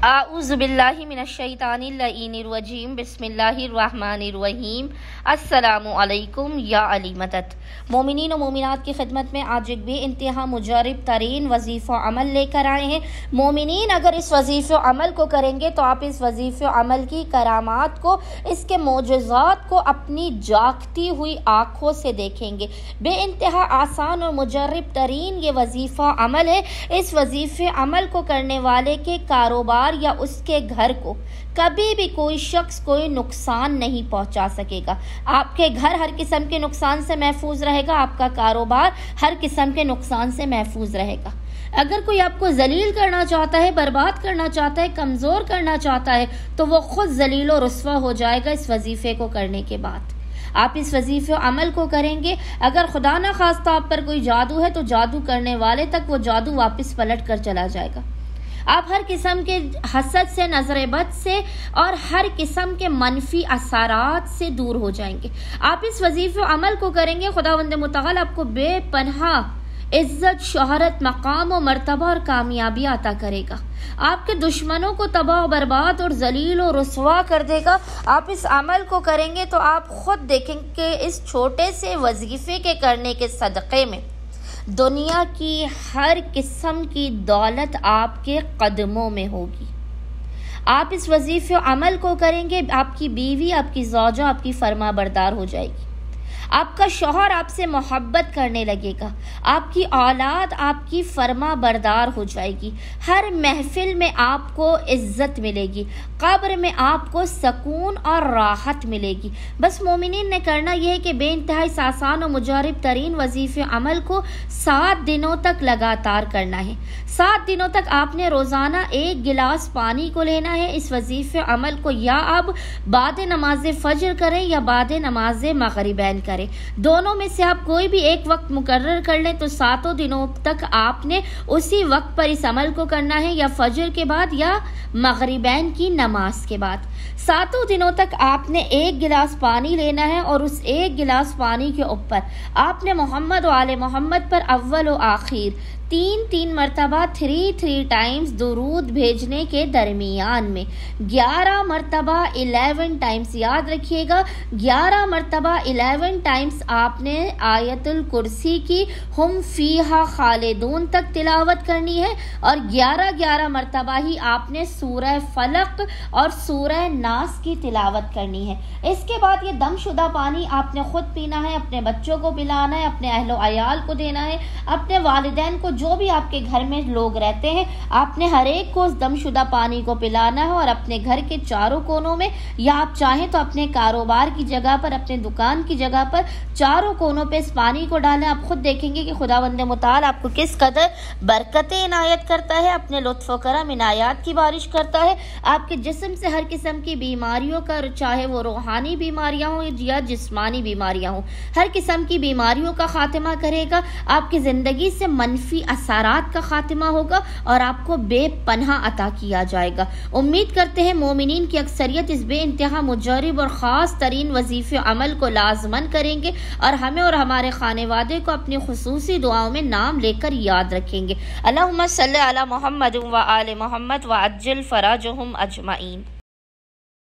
आऊज़ुबिल्लाहि मिनश्शैतानिर्रजीम बिस्मिल्लाहिर्रहमानिर्रहीम। अस्सलामु अलैकुम या अली मदद। मोमिनीन और मोमिनात की खिदमत में आज एक बेइंतहा मुजरब तरीन वजीफ़ा अमल लेकर आए हैं। मोमिनीन अगर इस वजीफ़े अमल को करेंगे तो आप इस वजीफ़े अमल की करामात को, इसके मोजज़ात को अपनी जागती हुई आँखों से देखेंगे। बेइंतहा आसान और मुजरब तरीन ये वजीफ़ा अमल है। इस वजीफ़े अमल को करने वाले के कारोबार या उसके घर को कभी भी कोई शख्स कोई नुकसान नहीं पहुंचा सकेगा। आपके घर हर किस्म के नुकसान से महफूज रहेगा, आपका कारोबार हर किस्म के नुकसान से महफूज रहेगा। अगर कोई आपको जलील करना चाहता है, बर्बाद करना चाहता है, कमज़ोर करना चाहता है, तो वो खुद जलील और रुस्वा हो जाएगा इस वजीफे को करने के बाद। आप इस वजीफे अमल को करेंगे, अगर खुदा न खास्ता आप पर कोई जादू है तो जादू करने वाले तक वो जादू वापस पलट कर चला जाएगा। आप हर किस्म के हसद से, नजर बद से और हर किस्म के मनफी असरात से दूर हो जाएंगे। आप इस वजीफे अमल को करेंगे, खुदावंद मुतअल आपको बेपनाह इज्जत, शोहरत, मकाम और मर्तबा और कामयाबी अता करेगा। आपके दुश्मनों को तबाह, बर्बाद और जलील और रुस्वा कर देगा। आप इस अमल को करेंगे तो आप खुद देखेंगे इस छोटे से वजीफे के करने के सदक़े में दुनिया की हर किस्म की दौलत आपके कदमों में होगी। आप इस वजीफे अमल को करेंगे, आपकी बीवी, आपकी ज़ौजा आपकी फरमा बरदार हो जाएगी। आपका शौहर आपसे मोहब्बत करने लगेगा। आपकी औलाद आपकी फरमा बरदार हो जाएगी। हर महफिल में आपको इज्जत मिलेगी। कब्र में आपको सुकून और राहत मिलेगी। बस मोमिनीन ने करना यह है कि बेइंतहा आसान और मुजरब तरीन वजीफे अमल को 7 दिनों तक लगातार करना है। 7 दिनों तक आपने रोज़ाना 1 गिलास पानी को लेना है। इस वजीफे अमल को या आप बाद नमाज फजर करें या बाद नमाज मगरिबैन करें, दोनों में से आप कोई भी एक वक्त मुकर्रर कर लें तो 7 दिनों तक आपने उसी वक्त पर इस अमल को करना है, या फजर के बाद या मगरिबैन की नमाज के बाद। 7 दिनों तक आपने 1 गिलास पानी लेना है और उस 1 गिलास पानी के ऊपर आपने मोहम्मद व आले मोहम्मद पर अव्वल व आखिर 3 मरतबा 3 टाइम्स दुरूद भेजने के दरमियान में 11 मरतबा 11 टाइम्स, याद रखिएगा 11 मरतबा 11 टाइम्स आपने आयतुल कुर्सी की हम फीहा खालिदून तक तिलावत करनी है, और 11 मरतबा ही आपने सूरह फलक और सूरह नास की तिलावत करनी है। इसके बाद ये दमशुदा पानी आपने खुद पीना है, अपने बच्चों को पिलाना है, अपने अहलो अयाल को देना है, अपने वालिदैन को, जो भी आपके घर में लोग रहते हैं, आपने हर एक को उस दमशुदा पानी को पिलाना है। और अपने घर के चारों कोनों में, या आप चाहें तो अपने कारोबार की जगह पर, अपने दुकान की जगह पर चारों कोनों पे इस पानी को डालें। आप खुद देखेंगे कि खुदावंद मुताल आपको किस कदर बरकतें इनायत करता है, अपने लुत्फ़ व करम इनायात की बारिश करता है। आपके जिस्म से हर किस्म की बीमारियों का, चाहे वो रूहानी बीमारियां हों या जिस्मानी बीमारियां हों, हर किस्म की बीमारियों का खात्मा करेगा। आपकी ज़िंदगी से मनफी असरात का खात्मा होगा और आपको बेपनाह अता किया जाएगा। उम्मीद करते हैं मोमिनीन की अक्सरियत इस बेइंतहा मुजरब और ख़ास तरीन वजीफे अमल को लाज़मन करेंगे और हमें और हमारे खानेवादे को अपनी खुसूसी दुआओं में नाम लेकर याद रखेंगे। अल्लाहुम्मा सल्ली अला मुहम्मद व आले मुहम्मद व अज्जिल फराजहुम अजमाइन।